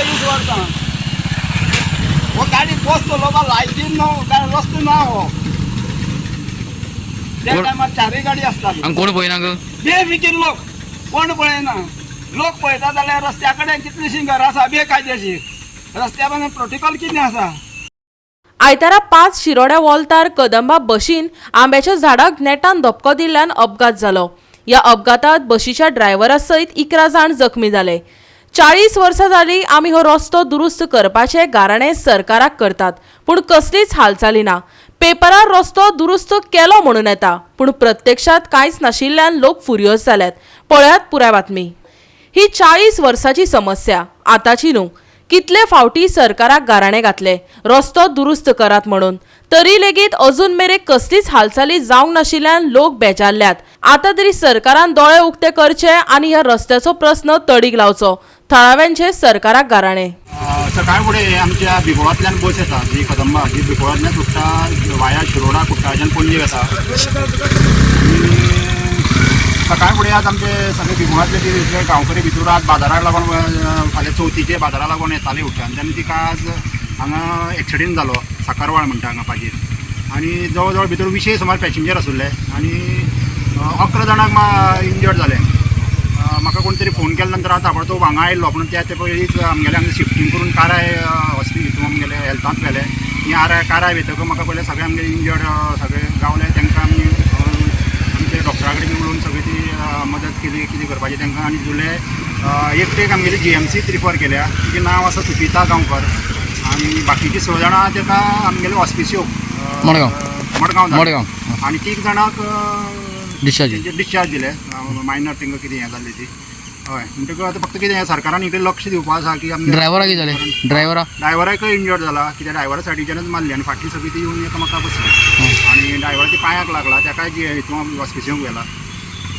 20 वर्सां वो गाडी पोचतलो बा लायटीन न्हू काय रस्तो ना हो त्या टायमार चारय गाडी आसताली आनी कोण पळयना ग बेफिकीर लोक कोण पळयना लोक पळयता जाल्यार रस्त्या कडेन कितलीशीं घरां आसा बेकायदेशीर रस्त्या बांदून प्रोटोकॉल कितें आसा आयतारा 5 शिरोड्या वॉल्तार कदंबा बशीन आंब्याच्या झाडाक नेटान धपको दिल्ल्यान अपघात जालो। या अपघातात बशीच्या ड्रायव्हरा सयत 11 जाण जखमी जाले। 40 वर्सां जाली आमी हो रस्तो दुरुस्त करपाचे गाराणे सरकाराक करतात पूण कसलीच हालचाली ना। पेपरार रस्तो दुरुस्त केलो म्हणून येता पूण प्रत्यक्षात कांयच नाशिल्ल्यान लोक फुरियोज जाल्यात। पळयात पुराय बातमी। ही 40 वर्साची समस्या आताची न्हू। कितले फावटी सरकाराक गाराणे घातले रस्तो दुरुस्त करात म्हणून तरी लेगीत अजून मेरेक कसलीच हालचाली जावंक नाशिल्ल्यान लोक बेजारल्यात। आता तरी सरकारान दोळे उक्ते करचे आनी ह्या रस्त्याचो प्रश्न तडीक लावचो। थळाव्यांचे सरकाराक गाराणे। सकाळी फुडें आमच्या बिबोळांतल्यान बस येता जी कदंबा जी बिबोळांतल्यान सुट्टा वाया शिरोडा कुट्टाच्यान पणजे वता। सकाळी फुडें आज आमचे सगळे बिबोळांतले जे गांवकरी भितर आज बाजाराक लागून फाल्यां चवथीचे बाजाराक लागून येताले उठ्यान तेन्ना तिका आज हांगा एक्सिडेंट जालो साकारवाळ म्हणटा हांगा पाजेर आनी जवळ जवळ भितर 20 सुमार पॅसेंजर आसले आनी 11 जाणांक इंजर्ड जाले। म्हाका कोण तरी फोन केल्या नंतर हांव ताबडतोब हांगा आयिल्लो पूण त्या पयलींच आमगेले हांगा शिफ्टींग करून काराय हॉस्पिटल आमगेले हेल्थांत व्हेले। ही काराय भितर म्हाका पयलें सगळे आमगे इंजर्ड सगळे गावले तांकां आमी आमचे डॉक्टरा कडेन मेळून सगळी ती मदत केली कितें करपाचें तांकां आनी जुले एकटेक आमगेली GMCत रिफर केल्या तिचें नांव आसा सुपिता गांवकर आनी बाकीची 6 जाणां ताका आमगेले हॉस्पिसियो मडगांव आनी 3 जाणांक डिस्चार्ज दिले मायनर तांकां कितें हें जाल्ली ती हय म्हणटकच आतां फक्त कितें सरकारान इकडे लक्ष दिवपाक आसा की ड्रायव्हरा कितें जालें ड्रायव्हराकय इंजर्ड जाला कित्याक ड्रायव्हरा सायडीच्यानच मारली आनी फाटली सगळी ती येवन एकामेका बसली आनी ड्रायव्हराच्या पांयाक लागला ताकाय जी हितून हॉस्पिसियोक व्हेला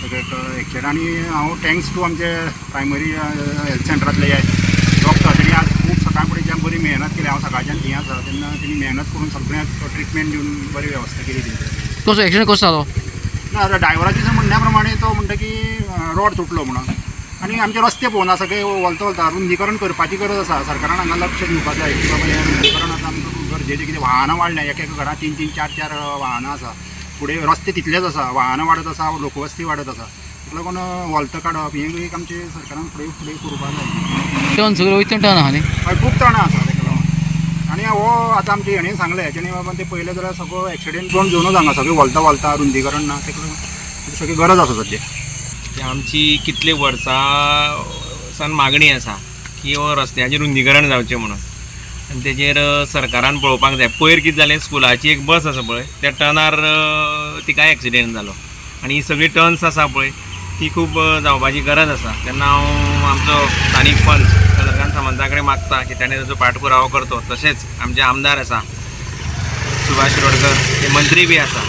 सगळे एक्सिडेंट आनी हांव थँक्स टू आमचे प्रायमरी हेल्थ सेंटरांतले डॉक्टर तेणी आज खूब सकाळ फुडें जें बरी मेहनत केली हांव सकाळच्यान थंय आसा तेन्ना तेणी मेहनत करून सगळ्यांक ट्रिटमेंट दिवन बरी वेवस्था केली तेंची। कसो एक्सिडेंट कसो जालो ना ड्रायव्हराच्या म्हणण्या प्रमाणे तो म्हणटा की रोड तुटलो म्हणून आनी आमचे रस्ते पळोवना सगळे वलता रुंदीकरण करपाची गरज आसा सरकारान हांगा लक्ष दिवपाक जाय की बाबा हें रुंदीकरण आतां आमकां गरजेचें कितें वाहनां वाडल्या एक घरांत 3-3, 4-4 वाहनां आसा फुडें रस्ते तितलेच आसा वाहनां वाडत आसा लोकवस्ती वाडत आसा ताका लागून वलतां काडप हें एक आमचे सरकारान फुडें करपाक जाय। टर्न सगळे वयता टर्न आहा न्ही हय खूब तणां आसा ताका लागून आनी हो आतां आमचे हेणें सांगलें जेणे बाबा ते पयले जाल्यार सगळो एक्सिडेंट करून घेवनूच हांगा सगळें वलता रुंदीकरण ना ताका लागून सगळी गरज आसा सद्या। आमची कितले वर्सां सान मागणी आसा की हो रस्त्याचें रुंदीकरण जावचें म्हणून आनी तेजेर सरकारान पळोवपाक जाय। पयर कितें जालें स्कुलाची एक बस आसा पळय त्या टर्नार तिकाय एक्सिडेंट जालो आनी ही सगळी टर्न्स आसा पळय ती खूब जावपाची गरज आसा। तेन्ना हांव आमचो स्थानीक पंच चंद्रकांत सामंता कडेन मागता की ताणें ताचो पाठपुरावो करचो। तशेंच आमचे आमदार आसा सुभाष शिरोडकर ते मंत्री बी आसा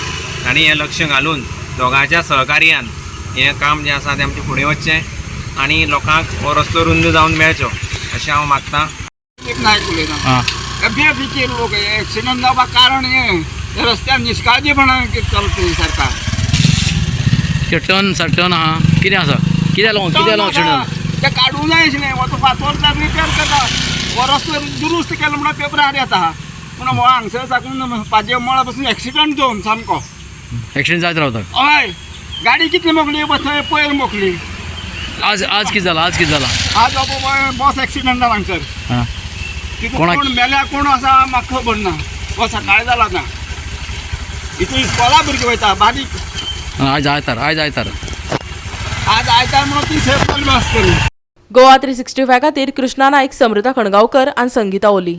तांणी हें लक्ष घालून दोगांच्या सहकार्यान हें काम जें आसा तें आमचें फुडें वचचें आनी लोकांक हो रस्तो रुंद जावन मेळचो अशें हांव मागतां। एक नायक उलयता बेफिकीर लोक एक्सिडेंट जावपाक कारण हें त्या रस्त्यार निश्काळजीपणान चलता सरकार ते टर्न आहा कितें आसा कितें लागून एक्सिडेंट ते काडूंक जाय आशिल्लें हो तो 5 वर्सां रिपेर करता हो रस्तो दुरुस्त केलो म्हणून पेपरार येता पूण हो हांगसर साकून पाजे मळा पासून एक्सिडेंट जावन सामको एक्सिडेंट जायत रावता। हय गाडी कितली मोकली थंय पयर मोकली आज कितें जाला आज बस एक्सिडेंट जाला हांगसर कोण मेल्या कोण आसा म्हाका खबर ना हो सकाळी जाला ना हितून इस्कॉला भुरगीं वयता बारीक आज आयतार म्हणून ती सेफ बस करी। गोवा 365 खातीर कृष्णा नाईक, समृता खणगांवकर आनी संगीता ओली।